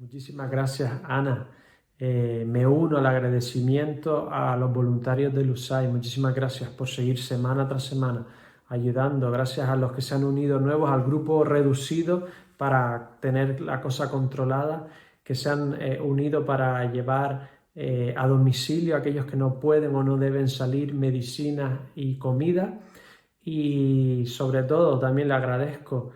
Muchísimas gracias, Ana. Me uno al agradecimiento a los voluntarios del USAID. Muchísimas gracias por seguir semana tras semana ayudando. Gracias a los que se han unido nuevos al grupo reducido para tener la cosa controlada, que se han unido para llevar a domicilio a aquellos que no pueden o no deben salir medicinas y comida. Y sobre todo también le agradezco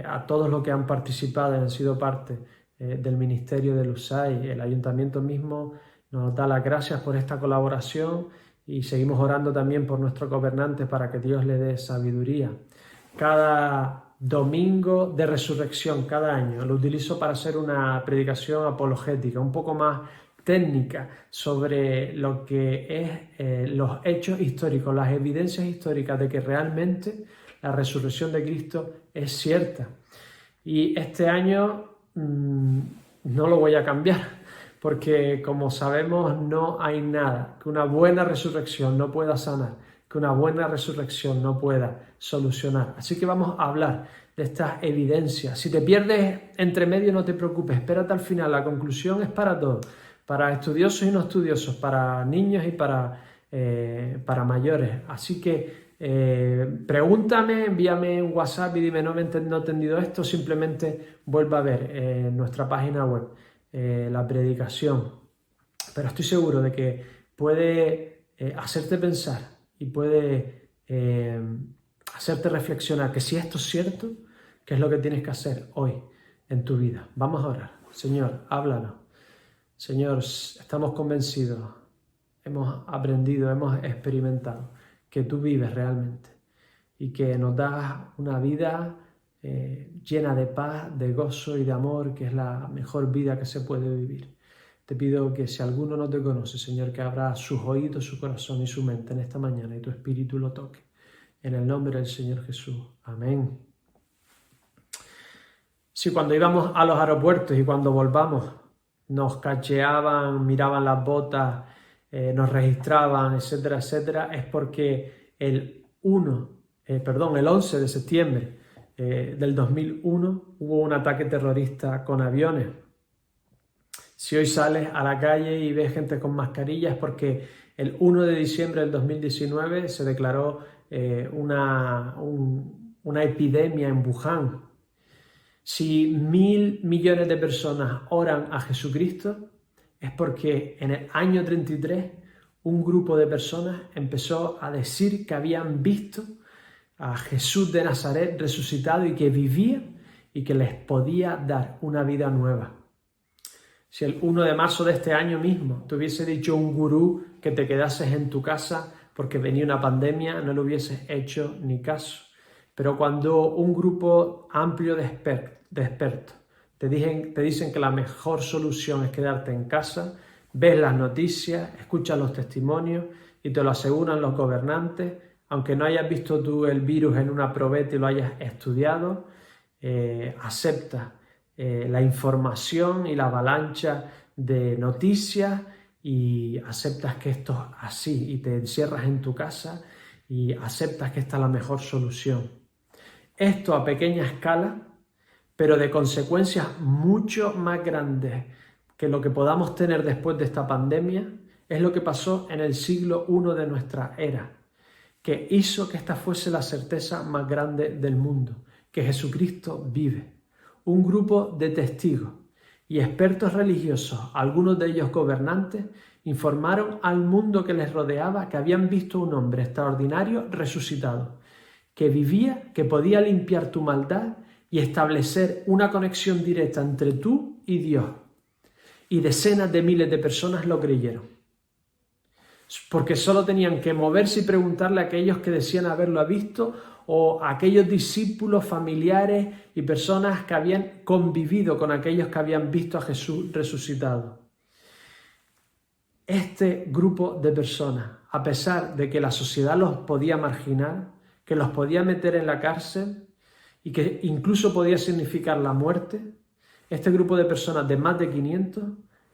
a todos los que han participado y han sido parte del Ministerio del USAID. El Ayuntamiento mismo nos da las gracias por esta colaboración y seguimos orando también por nuestros gobernantes para que Dios le dé sabiduría. Cada domingo de resurrección, cada año, lo utilizo para hacer una predicación apologética, un poco más técnica sobre lo que es los hechos históricos, las evidencias históricas de que realmente la resurrección de Cristo es cierta. Y este año no lo voy a cambiar, porque como sabemos no hay nada que una buena resurrección no pueda sanar, que una buena resurrección no pueda solucionar. Así que vamos a hablar de estas evidencias. Si te pierdes entre medio, no te preocupes, espérate al final, la conclusión es para todos, para estudiosos y no estudiosos, para niños y para mayores. Así que pregúntame, envíame un WhatsApp y dime no he entendido esto, simplemente vuelva a ver en nuestra página web la predicación. Pero estoy seguro de que puede hacerte pensar y puede hacerte reflexionar que si esto es cierto, ¿qué es lo que tienes que hacer hoy en tu vida? Vamos a orar. Señor, háblanos. Señor, estamos convencidos, hemos aprendido, hemos experimentado que tú vives realmente y que nos das una vida llena de paz, de gozo y de amor, que es la mejor vida que se puede vivir. Te pido que si alguno no te conoce, Señor, que abra sus oídos, su corazón y su mente en esta mañana y tu espíritu lo toque. En el nombre del Señor Jesús. Amén. Si cuando íbamos a los aeropuertos y cuando volvamos nos cacheaban, miraban las botas, nos registraban, etcétera, etcétera, es porque el 11 de septiembre del 2001 hubo un ataque terrorista con aviones. Si hoy sales a la calle y ves gente con mascarillas es porque el 1 de diciembre del 2019 se declaró una epidemia en Wuhan. Si 1.000 millones de personas oran a Jesucristo, es porque en el año 33 un grupo de personas empezó a decir que habían visto a Jesús de Nazaret resucitado y que vivía y que les podía dar una vida nueva. Si el 1 de marzo de este año mismo te hubiese dicho un gurú que te quedases en tu casa porque venía una pandemia, no le hubieses hecho ni caso. Pero cuando un grupo amplio de expertos te dicen que la mejor solución es quedarte en casa, ves las noticias, escuchas los testimonios y te lo aseguran los gobernantes, aunque no hayas visto tú el virus en una probeta y lo hayas estudiado, aceptas la información y la avalancha de noticias y aceptas que esto es así y te encierras en tu casa y aceptas que esta es la mejor solución. Esto a pequeña escala, pero de consecuencias mucho más grandes que lo que podamos tener después de esta pandemia, es lo que pasó en el siglo I de nuestra era, que hizo que esta fuese la certeza más grande del mundo, que Jesucristo vive. Un grupo de testigos y expertos religiosos, algunos de ellos gobernantes, informaron al mundo que les rodeaba que habían visto un hombre extraordinario resucitado, que vivía, que podía limpiar tu maldad y establecer una conexión directa entre tú y Dios. Y decenas de miles de personas lo creyeron. Porque solo tenían que moverse y preguntarle a aquellos que decían haberlo visto o a aquellos discípulos, familiares y personas que habían convivido con aquellos que habían visto a Jesús resucitado. Este grupo de personas, a pesar de que la sociedad los podía marginar, que los podía meter en la cárcel y que incluso podía significar la muerte, este grupo de personas de más de 500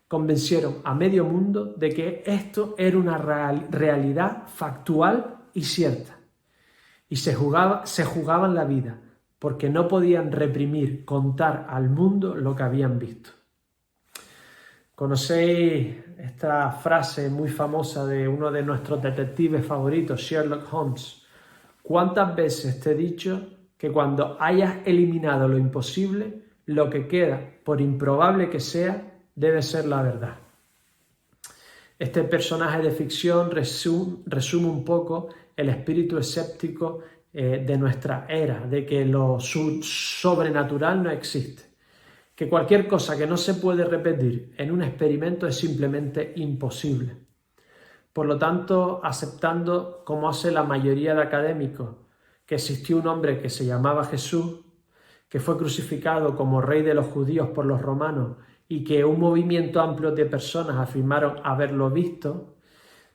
convencieron a medio mundo de que esto era una realidad factual y cierta. Y se jugaban la vida porque no podían reprimir, contar al mundo lo que habían visto. Conocéis esta frase muy famosa de uno de nuestros detectives favoritos, Sherlock Holmes. ¿Cuántas veces te he dicho que cuando hayas eliminado lo imposible, lo que queda, por improbable que sea, debe ser la verdad? Este personaje de ficción resume un poco el espíritu escéptico de nuestra era, de que lo sobrenatural no existe, que cualquier cosa que no se puede repetir en un experimento es simplemente imposible. Por lo tanto, aceptando, como hace la mayoría de académicos, que existió un hombre que se llamaba Jesús, que fue crucificado como rey de los judíos por los romanos y que un movimiento amplio de personas afirmaron haberlo visto,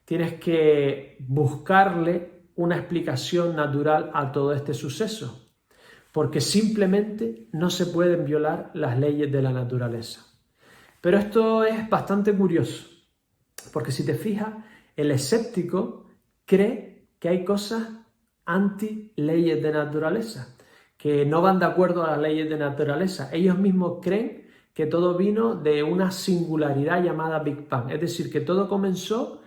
tienes que buscarle una explicación natural a todo este suceso, porque simplemente no se pueden violar las leyes de la naturaleza. Pero esto es bastante curioso, porque si te fijas, el escéptico cree que hay cosas anti-leyes de naturaleza, que no van de acuerdo a las leyes de naturaleza. Ellos mismos creen que todo vino de una singularidad llamada Big Bang, es decir, que todo comenzó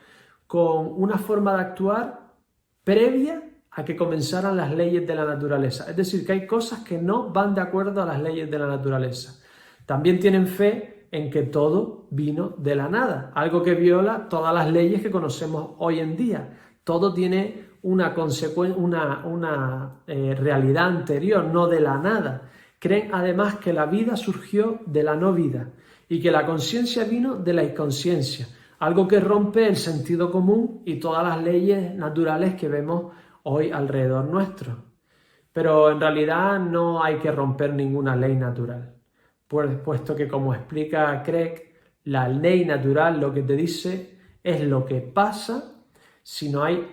con una forma de actuar previa a que comenzaran las leyes de la naturaleza. Es decir, que hay cosas que no van de acuerdo a las leyes de la naturaleza. También tienen fe en que todo vino de la nada, algo que viola todas las leyes que conocemos hoy en día. Todo tiene una realidad anterior, no de la nada. Creen además que la vida surgió de la no vida y que la conciencia vino de la inconsciencia, algo que rompe el sentido común y todas las leyes naturales que vemos hoy alrededor nuestro. Pero en realidad no hay que romper ninguna ley natural, puesto que, como explica Craig, la ley natural lo que te dice es lo que pasa si no hay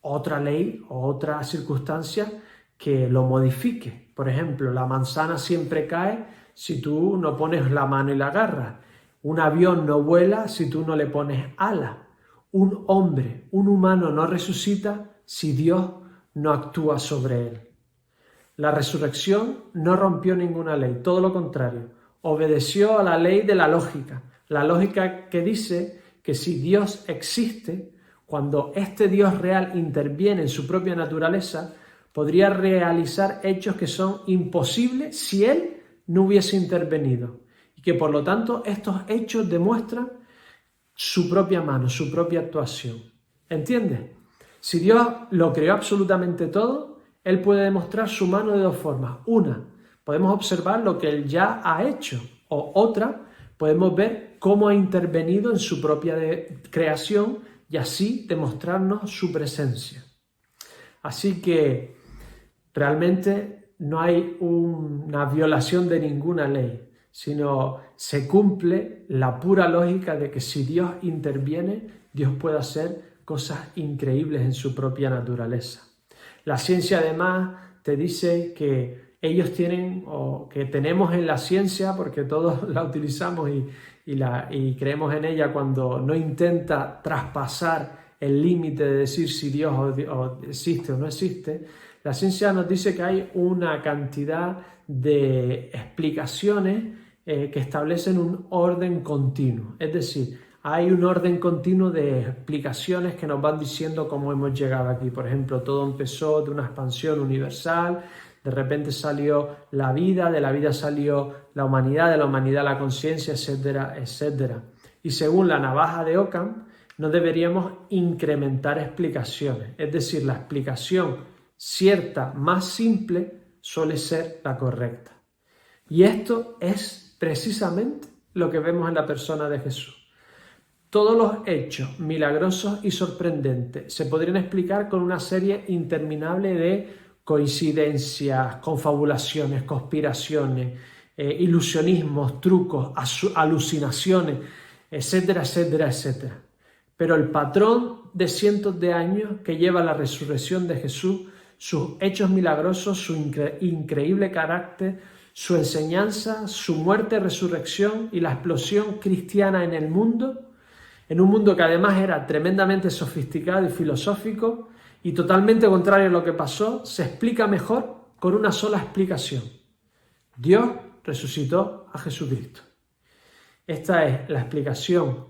otra ley o otra circunstancia que lo modifique. Por ejemplo, la manzana siempre cae si tú no pones la mano y la agarras. Un avión no vuela si tú no le pones alas. Un hombre, un humano no resucita si Dios no actúa sobre él. La resurrección no rompió ninguna ley, todo lo contrario, obedeció a la ley de la lógica que dice que si Dios existe, cuando este Dios real interviene en su propia naturaleza, podría realizar hechos que son imposibles si Él no hubiese intervenido. Y que por lo tanto estos hechos demuestran su propia mano, su propia actuación. ¿Entiendes? Si Dios lo creó absolutamente todo, Él puede demostrar su mano de dos formas. Una, podemos observar lo que Él ya ha hecho. O otra, podemos ver cómo ha intervenido en su propia creación y así demostrarnos su presencia. Así que realmente no hay una violación de ninguna ley, sino se cumple la pura lógica de que si Dios interviene, Dios puede hacer cosas increíbles en su propia naturaleza. La ciencia además te dice que ellos tienen, o que tenemos en la ciencia, porque todos la utilizamos y creemos en ella cuando no intenta traspasar el límite de decir si Dios existe o no existe. La ciencia nos dice que hay una cantidad de explicaciones que establecen un orden continuo. Es decir, hay un orden continuo de explicaciones que nos van diciendo cómo hemos llegado aquí. Por ejemplo, todo empezó de una expansión universal, de repente salió la vida, de la vida salió la humanidad, de la humanidad la conciencia, etcétera, etcétera. Y según la navaja de Occam, no deberíamos incrementar explicaciones. Es decir, la explicación cierta, más simple, suele ser la correcta. Y esto es precisamente lo que vemos en la persona de Jesús. Todos los hechos milagrosos y sorprendentes se podrían explicar con una serie interminable de coincidencias, confabulaciones, conspiraciones, ilusionismos, trucos, alucinaciones, etcétera, etcétera, etcétera. Pero el patrón de cientos de años que lleva la resurrección de Jesús, sus hechos milagrosos, su increíble carácter, su enseñanza, su muerte, resurrección y la explosión cristiana en un mundo que además era tremendamente sofisticado y filosófico y totalmente contrario a lo que pasó, se explica mejor con una sola explicación. Dios resucitó a Jesucristo. Esta es la explicación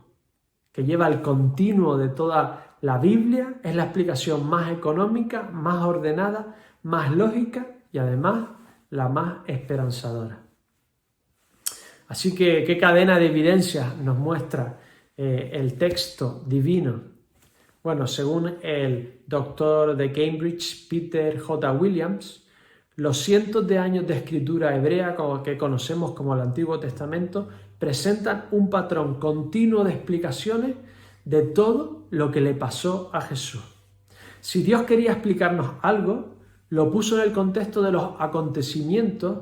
que lleva el continuo de toda la Biblia, es la explicación más económica, más ordenada, más lógica y además la más esperanzadora. Así que, ¿qué cadena de evidencias nos muestra el texto divino? Bueno, según el doctor de Cambridge, Peter J. Williams, los cientos de años de escritura hebrea que conocemos como el Antiguo Testamento presentan un patrón continuo de explicaciones de todo lo que le pasó a Jesús. Si Dios quería explicarnos algo, lo puso en el contexto de los acontecimientos,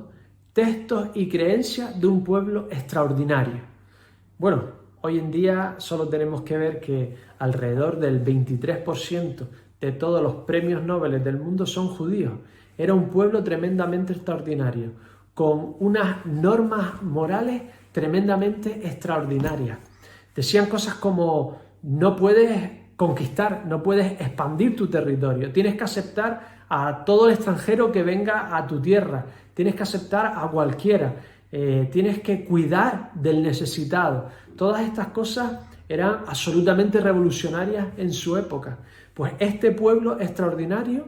textos y creencias de un pueblo extraordinario. Bueno, hoy en día solo tenemos que ver que alrededor del 23% de todos los premios Nobel del mundo son judíos. Era un pueblo tremendamente extraordinario, con unas normas morales tremendamente extraordinarias. Decían cosas como: no puedes conquistar, no puedes expandir tu territorio, tienes que aceptar a todo el extranjero que venga a tu tierra, tienes que aceptar a cualquiera, tienes que cuidar del necesitado. Todas estas cosas eran absolutamente revolucionarias en su época. Pues este pueblo extraordinario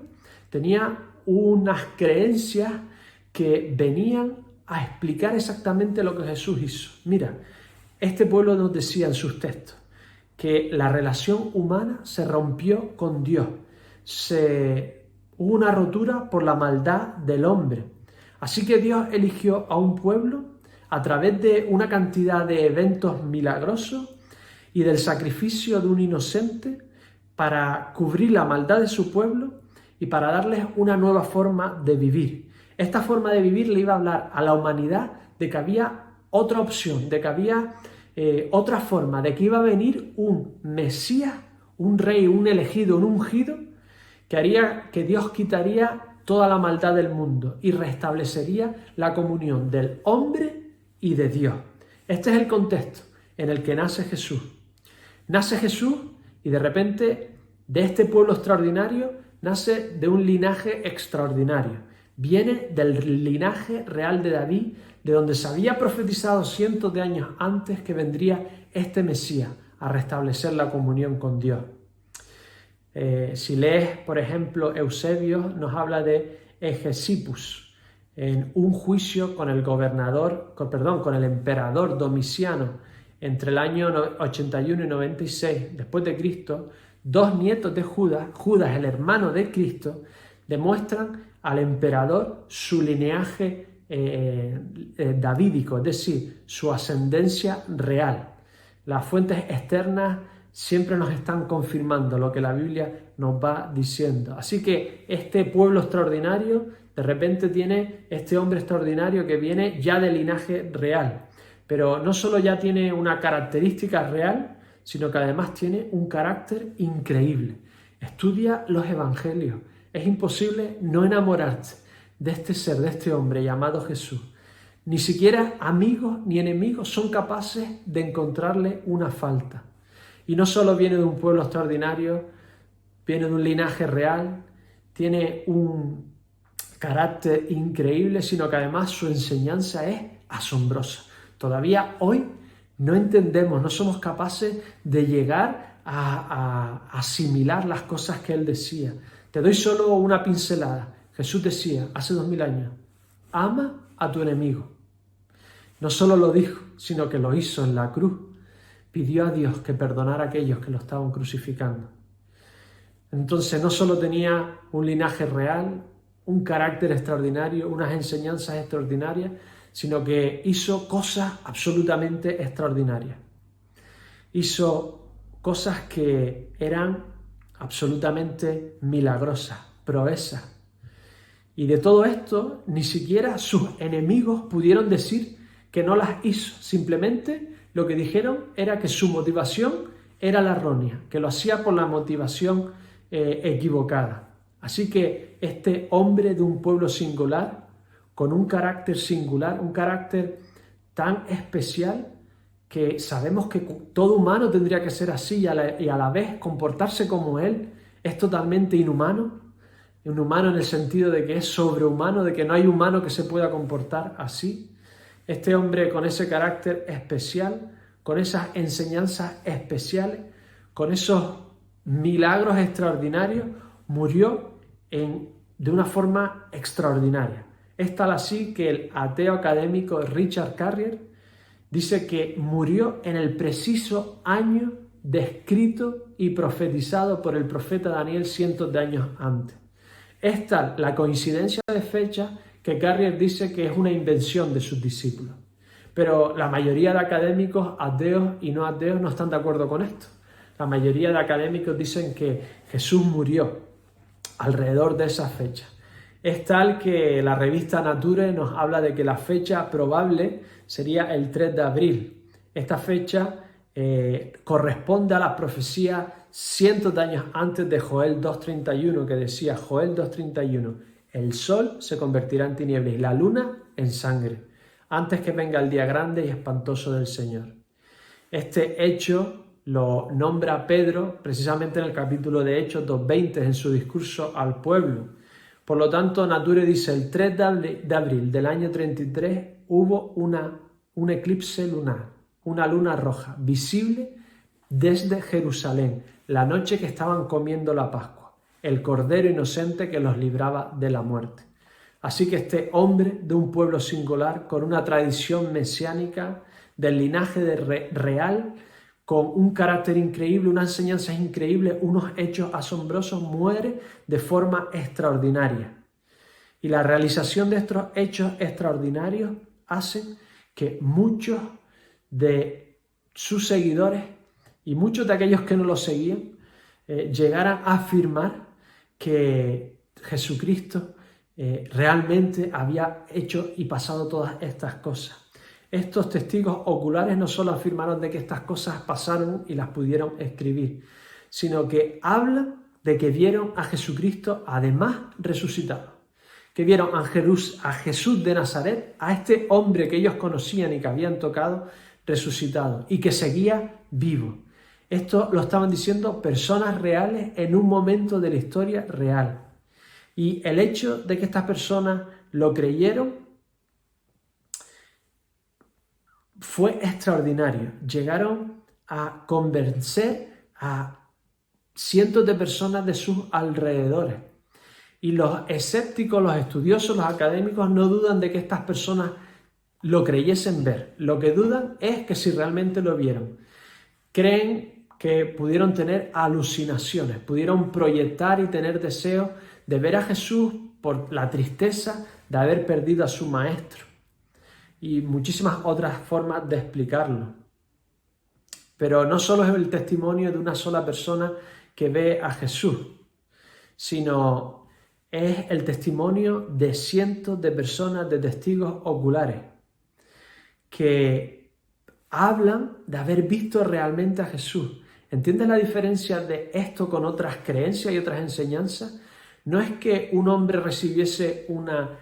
tenía unas creencias que venían a explicar exactamente lo que Jesús hizo. Mira, este pueblo nos decía en sus textos que la relación humana se rompió con Dios. Hubo una rotura por la maldad del hombre. Así que Dios eligió a un pueblo a través de una cantidad de eventos milagrosos y del sacrificio de un inocente para cubrir la maldad de su pueblo y para darles una nueva forma de vivir. Esta forma de vivir le iba a hablar a la humanidad de que había otra opción, de que había otra forma, de que iba a venir un Mesías, un rey, un elegido, un ungido, que haría que Dios quitaría toda la maldad del mundo y restablecería la comunión del hombre y de Dios. Este es el contexto en el que nace Jesús. Nace Jesús y de repente de este pueblo extraordinario nace de un linaje extraordinario. Viene del linaje real de David, de donde se había profetizado cientos de años antes que vendría este Mesías a restablecer la comunión con Dios. Si lees, por ejemplo, Eusebio nos habla de Hegesippus, en un juicio con el emperador Domiciano entre el año 81 y 96 después de Cristo. Dos nietos de Judas, el hermano de Cristo, demuestran al emperador su linaje davídico, es decir, su ascendencia real. Las fuentes externas siempre nos están confirmando lo que la Biblia nos va diciendo. Así que este pueblo extraordinario, de repente tiene este hombre extraordinario que viene ya de linaje real. Pero no solo ya tiene una característica real, sino que además tiene un carácter increíble. Estudia los evangelios. Es imposible no enamorarte de este ser, de este hombre llamado Jesús. Ni siquiera amigos ni enemigos son capaces de encontrarle una falta. Y no solo viene de un pueblo extraordinario, viene de un linaje real, tiene un carácter increíble, sino que además su enseñanza es asombrosa. Todavía hoy no entendemos, no somos capaces de llegar a asimilar las cosas que él decía. Te doy solo una pincelada. Jesús decía hace 2000 años: ama a tu enemigo. No solo lo dijo, sino que lo hizo en la cruz. Pidió a Dios que perdonara a aquellos que lo estaban crucificando. Entonces no solo tenía un linaje real, un carácter extraordinario, unas enseñanzas extraordinarias, sino que hizo cosas absolutamente extraordinarias. Hizo cosas que eran absolutamente milagrosas, proezas. Y de todo esto, ni siquiera sus enemigos pudieron decir que no las hizo. Simplemente lo que dijeron era que su motivación era la errónea, que lo hacía por la motivación equivocada. Así que este hombre de un pueblo singular, con un carácter singular, un carácter tan especial, que sabemos que todo humano tendría que ser así y a la vez comportarse como él, es totalmente inhumano. Inhumano en el sentido de que es sobrehumano, de que no hay humano que se pueda comportar así. Este hombre con ese carácter especial con esas enseñanzas especiales, con esos milagros extraordinarios, murió de una forma extraordinaria. Es tal así que el ateo académico Richard Carrier dice que murió en el preciso año descrito y profetizado por el profeta Daniel cientos de años antes. Es tal la coincidencia de fecha que Carrier dice que es una invención de sus discípulos. Pero la mayoría de académicos, ateos y no ateos, no están de acuerdo con esto. La mayoría de académicos dicen que Jesús murió alrededor de esa fecha. Es tal que la revista Nature nos habla de que la fecha probable sería el 3 de abril. Esta fecha corresponde a la profecía cientos de años antes de Joel 2.31, que decía Joel 2.31, el sol se convertirá en tinieblas y la luna en sangre, antes que venga el día grande y espantoso del Señor. Este hecho lo nombra Pedro precisamente en el capítulo de Hechos 2.20 en su discurso al pueblo. Por lo tanto, Nature dice, el 3 de abril del año 33 hubo un eclipse lunar, una luna roja, visible desde Jerusalén, la noche que estaban comiendo la Pascua, el Cordero inocente que los libraba de la muerte. Así que este hombre de un pueblo singular, con una tradición mesiánica, del linaje real, con un carácter increíble, una enseñanza increíble, unos hechos asombrosos, muere de forma extraordinaria. Y la realización de estos hechos extraordinarios hacen que muchos de sus seguidores y muchos de aquellos que no lo seguían llegaran a afirmar que Jesucristo realmente había hecho y pasado todas estas cosas. Estos testigos oculares no solo afirmaron de que estas cosas pasaron y las pudieron escribir, sino que hablan de que vieron a Jesucristo además resucitado, que vieron a Jesús de Nazaret, a este hombre que ellos conocían y que habían tocado, resucitado y que seguía vivo. Esto lo estaban diciendo personas reales en un momento de la historia real. Y el hecho de que estas personas lo creyeron fue extraordinario. Llegaron a convencer a cientos de personas de sus alrededores. Y los escépticos, los estudiosos, los académicos no dudan de que estas personas lo creyesen ver. Lo que dudan es que si realmente lo vieron. Creen que pudieron tener alucinaciones, pudieron proyectar y tener deseos de ver a Jesús por la tristeza de haber perdido a su maestro. Y muchísimas otras formas de explicarlo. Pero no solo es el testimonio de una sola persona que ve a Jesús, sino es el testimonio de cientos de personas, de testigos oculares, que hablan de haber visto realmente a Jesús. ¿Entiendes la diferencia de esto con otras creencias y otras enseñanzas? No es que un hombre recibiese una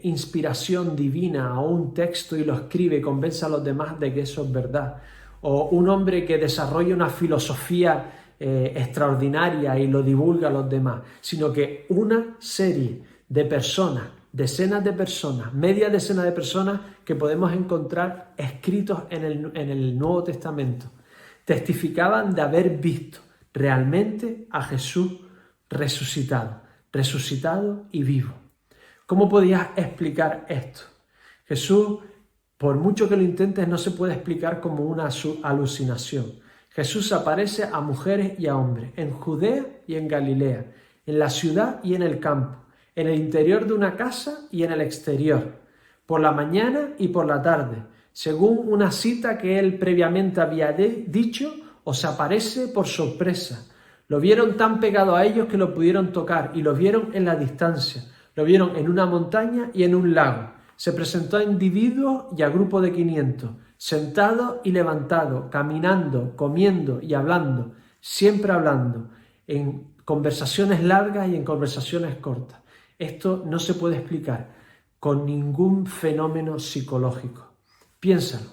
inspiración divina o un texto y lo escribe y convence a los demás de que eso es verdad, o un hombre que desarrolla una filosofía extraordinaria y lo divulga a los demás, sino que una serie de personas, decenas de personas, media decena de personas que podemos encontrar escritos en el Nuevo Testamento, testificaban de haber visto realmente a Jesús resucitado y vivo. ¿Cómo podías explicar esto? Jesús, por mucho que lo intentes, no se puede explicar como una alucinación. Jesús aparece a mujeres y a hombres, en Judea y en Galilea, en la ciudad y en el campo, en el interior de una casa y en el exterior, por la mañana y por la tarde, según una cita que él previamente había dicho, os aparece por sorpresa. Lo vieron tan pegado a ellos que lo pudieron tocar y lo vieron en la distancia. Lo vieron en una montaña y en un lago. Se presentó a individuos y a grupos de 500, sentados y levantados, caminando, comiendo y hablando, siempre hablando, en conversaciones largas y en conversaciones cortas. Esto no se puede explicar con ningún fenómeno psicológico. Piénsalo.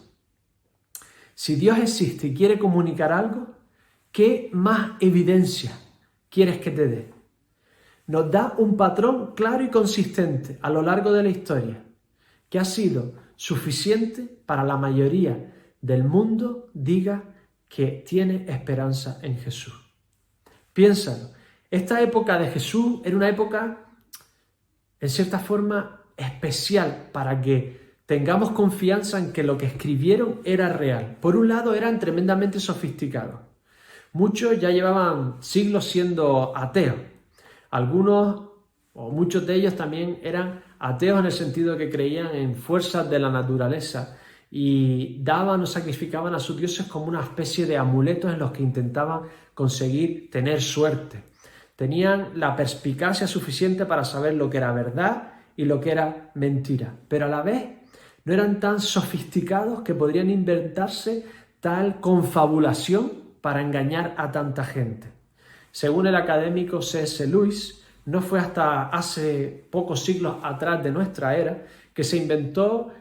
Si Dios existe y quiere comunicar algo, ¿qué más evidencia quieres que te dé? Nos da un patrón claro y consistente a lo largo de la historia, que ha sido suficiente para la mayoría del mundo diga que tiene esperanza en Jesús. Piénsalo, esta época de Jesús era una época, en cierta forma, especial para que tengamos confianza en que lo que escribieron era real. Por un lado, eran tremendamente sofisticados. Muchos ya llevaban siglos siendo ateos. Algunos o muchos de ellos también eran ateos en el sentido de que creían en fuerzas de la naturaleza y daban o sacrificaban a sus dioses como una especie de amuletos en los que intentaban conseguir tener suerte. Tenían la perspicacia suficiente para saber lo que era verdad y lo que era mentira, pero a la vez no eran tan sofisticados que podrían inventarse tal confabulación para engañar a tanta gente. Según el académico C.S. Lewis, no fue hasta hace pocos siglos atrás de nuestra era que se inventó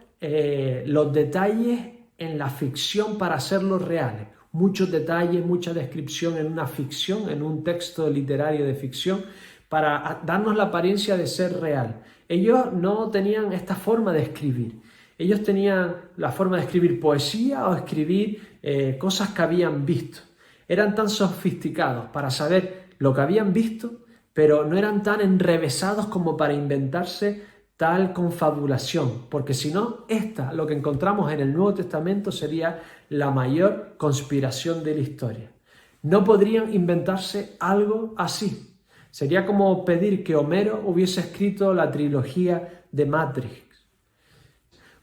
los detalles en la ficción para hacerlos reales. Muchos detalles, mucha descripción en una ficción, en un texto literario de ficción, para darnos la apariencia de ser real. Ellos no tenían esta forma de escribir. Ellos tenían la forma de escribir poesía o escribir cosas que habían visto. Eran tan sofisticados para saber lo que habían visto, pero no eran tan enrevesados como para inventarse tal confabulación, porque si no, lo que encontramos en el Nuevo Testamento sería la mayor conspiración de la historia. No podrían inventarse algo así. Sería como pedir que Homero hubiese escrito la trilogía de Matrix.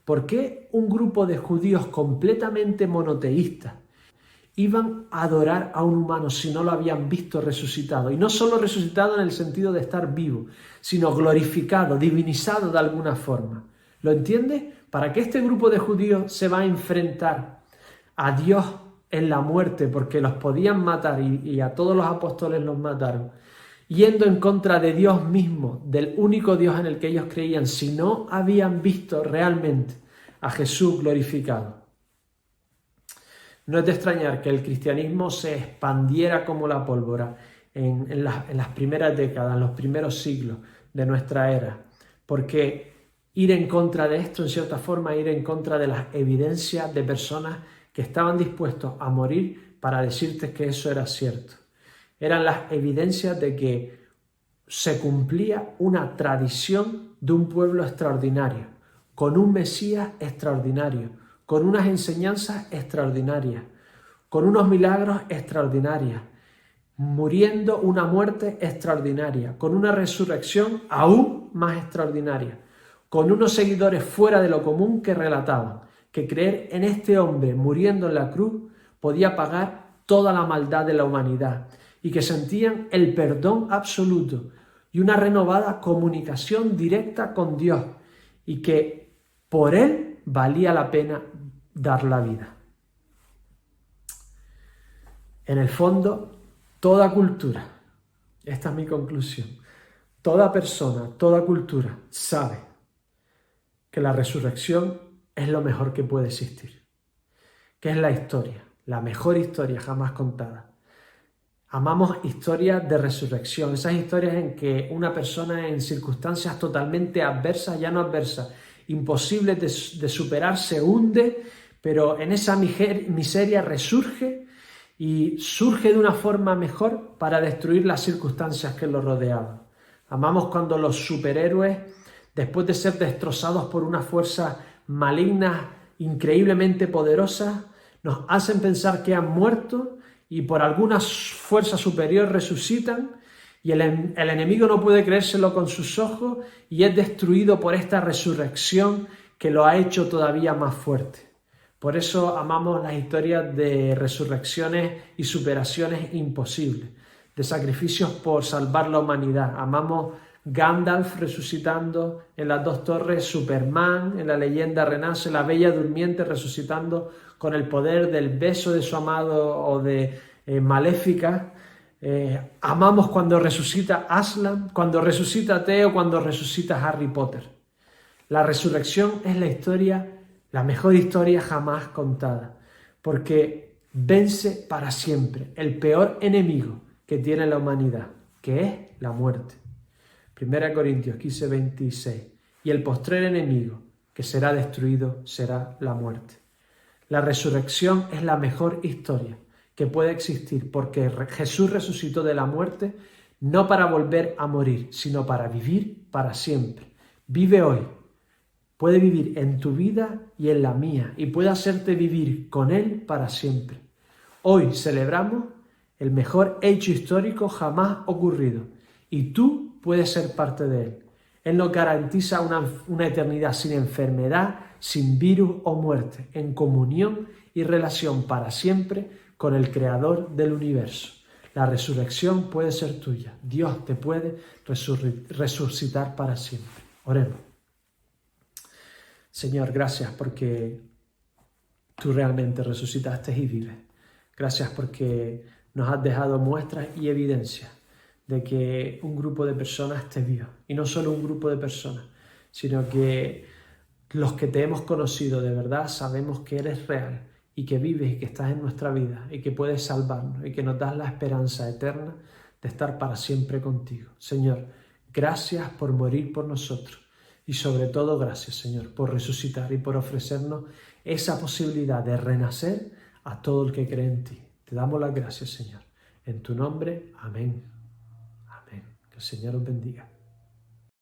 ¿Por qué un grupo de judíos completamente monoteístas iban a adorar a un humano si no lo habían visto resucitado? Y no solo resucitado en el sentido de estar vivo, sino glorificado, divinizado de alguna forma. ¿Lo entiendes? ¿Para qué este grupo de judíos se va a enfrentar a Dios en la muerte porque los podían matar y a todos los apóstoles los mataron? Yendo en contra de Dios mismo, del único Dios en el que ellos creían, si no habían visto realmente a Jesús glorificado. No es de extrañar que el cristianismo se expandiera como la pólvora en las primeras décadas, en los primeros siglos de nuestra era, porque ir en contra de esto, en cierta forma, ir en contra de las evidencias de personas que estaban dispuestos a morir para decirte que eso era cierto. Eran las evidencias de que se cumplía una tradición de un pueblo extraordinario, con un Mesías extraordinario, con unas enseñanzas extraordinarias, con unos milagros extraordinarios, muriendo una muerte extraordinaria, con una resurrección aún más extraordinaria, con unos seguidores fuera de lo común que relataban que creer en este hombre muriendo en la cruz podía pagar toda la maldad de la humanidad y que sentían el perdón absoluto y una renovada comunicación directa con Dios y que por él valía la pena dar la vida. En el fondo, toda cultura, esta es mi conclusión, toda persona, toda cultura sabe que la resurrección es lo mejor que puede existir, que es la historia, la mejor historia jamás contada. Amamos historias de resurrección, esas historias en que una persona en circunstancias totalmente adversas, ya no adversas, imposibles de superar, se hunde, pero en esa miseria resurge y surge de una forma mejor para destruir las circunstancias que lo rodeaban. Amamos cuando los superhéroes, después de ser destrozados por una fuerza maligna, increíblemente poderosa, nos hacen pensar que han muerto y por alguna fuerza superior resucitan y el enemigo no puede creérselo con sus ojos y es destruido por esta resurrección que lo ha hecho todavía más fuerte. Por eso amamos las historias de resurrecciones y superaciones imposibles, de sacrificios por salvar la humanidad. Amamos Gandalf resucitando en las dos torres, Superman en la leyenda renace, la Bella Durmiente resucitando con el poder del beso de su amado o de Maléfica. Amamos cuando resucita Aslan, cuando resucita Theo, cuando resucita Harry Potter. La resurrección es la historia, la mejor historia jamás contada, porque vence para siempre el peor enemigo que tiene la humanidad, que es la muerte. 1 Corintios 15, 26. Y el postrer enemigo que será destruido será la muerte. La resurrección es la mejor historia que puede existir porque Jesús resucitó de la muerte no para volver a morir, sino para vivir para siempre. Vive hoy. Puede vivir en tu vida y en la mía y puede hacerte vivir con Él para siempre. Hoy celebramos el mejor hecho histórico jamás ocurrido y tú puedes ser parte de Él. Él nos garantiza una eternidad sin enfermedad, sin virus o muerte, en comunión y relación para siempre con el Creador del universo. La resurrección puede ser tuya. Dios te puede resucitar para siempre. Oremos. Señor, gracias porque tú realmente resucitaste y vives. Gracias porque nos has dejado muestras y evidencias de que un grupo de personas te vio. Y no solo un grupo de personas, sino que los que te hemos conocido de verdad sabemos que eres real y que vives y que estás en nuestra vida y que puedes salvarnos y que nos das la esperanza eterna de estar para siempre contigo. Señor, gracias por morir por nosotros. Y sobre todo, gracias, Señor, por resucitar y por ofrecernos esa posibilidad de renacer a todo el que cree en ti. Te damos las gracias, Señor. En tu nombre, amén. Amén. Que el Señor os bendiga.